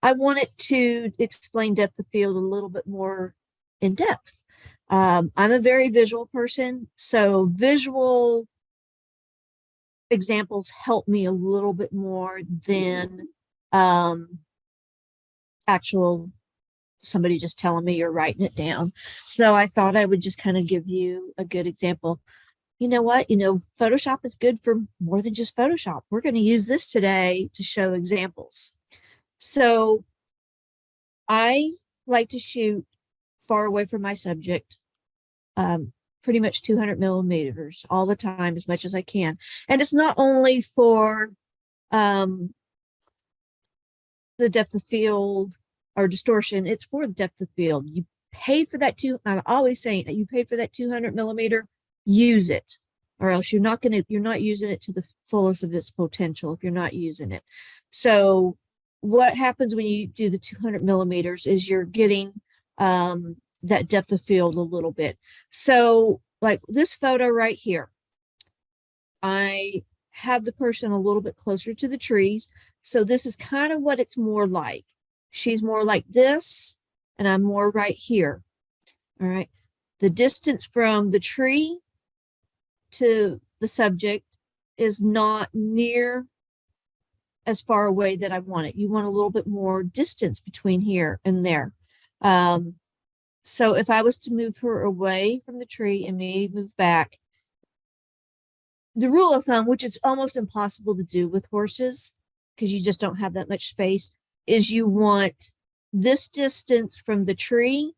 I wanted to explain depth of field a little bit more in depth. I'm a very visual person, so visual examples help me a little bit more than actual somebody just telling me or writing it down. So I thought I would just kind of give you a good example. You know what? Photoshop is good for more than just Photoshop. We're going to use this today to show examples. So I like to shoot far away from my subject, pretty much 200 millimeters all the time, as much as I can. And it's not only for the depth of field or distortion, it's for the depth of field. You paid for that I'm always saying that you paid for that 200 millimeter, use it, or else you're not using it to the fullest of its potential if you're not using it. So what happens when you do the 200 millimeters is you're getting that depth of field a little bit. So like this photo right here, I have the person a little bit closer to the trees. So this is kind of what it's more like. She's more like this, and I'm more right here. All right. The distance from the tree to the subject is not near as far away that I want it. You want a little bit more distance between here and there. So if I was to move her away from the tree and maybe move back, the rule of thumb, which is almost impossible to do with horses because you just don't have that much space, is you want this distance from the tree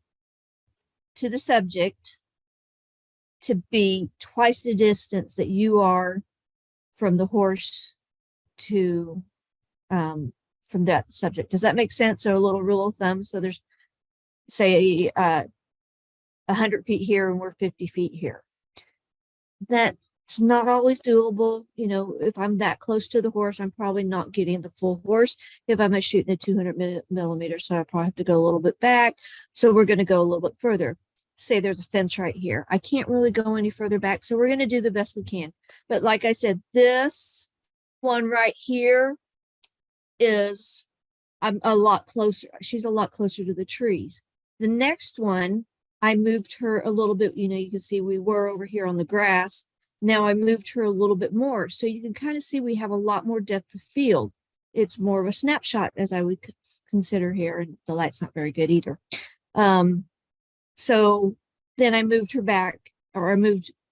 to the subject to be twice the distance that you are from the horse to from that subject. Does that make sense? So a little rule of thumb. So there's, say, 100 feet here and we're 50 feet here. That's not always doable. If I'm that close to the horse, I'm probably not getting the full horse if I'm shooting a 200 millimeters. So I probably have to go a little bit back. So we're going to go a little bit further. Say there's a fence right here. I can't really go any further back. So we're going to do the best we can. But like I said, this one right here is, I'm a lot closer. She's a lot closer to the trees. The next one, I moved her a little bit. You can see we were over here on the grass. Now I moved her a little bit more. So you can kind of see we have a lot more depth of field. It's more of a snapshot, as I would consider here. And the light's not very good either. So then I moved her back, or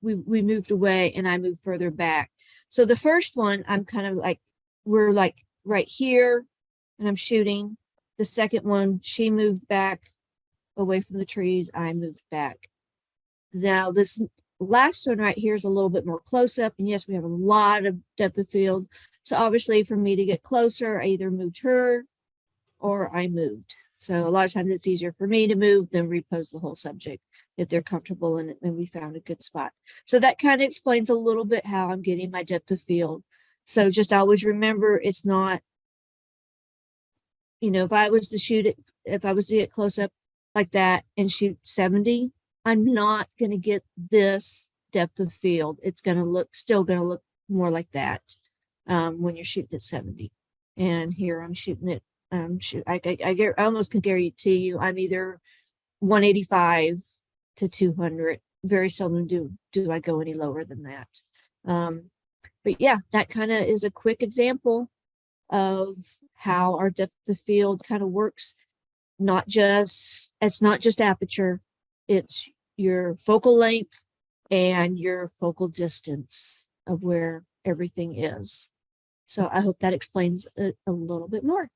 we moved away and I moved further back. So the first one, I'm kind of like, we're like right here and I'm shooting. The second one, she moved back away from the trees. I moved back. Now this last one right here is a little bit more close up. And yes, we have a lot of depth of field. So obviously for me to get closer, I either moved her or I moved. So a lot of times it's easier for me to move than repose the whole subject if they're comfortable in it and we found a good spot. So that kind of explains a little bit how I'm getting my depth of field. So just always remember, it's not, if I was to shoot it, if I was to get close up like that and shoot 70, I'm not going to get this depth of field. It's going to still going to look more like that when you're shooting at 70. And here I'm shooting it. I almost can guarantee you I'm either 185 to 200. Very seldom do I go any lower than that. But yeah, that kind of is a quick example of how our depth of field kind of works. It's not just aperture, it's your focal length and your focal distance of where everything is. So I hope that explains it a little bit more.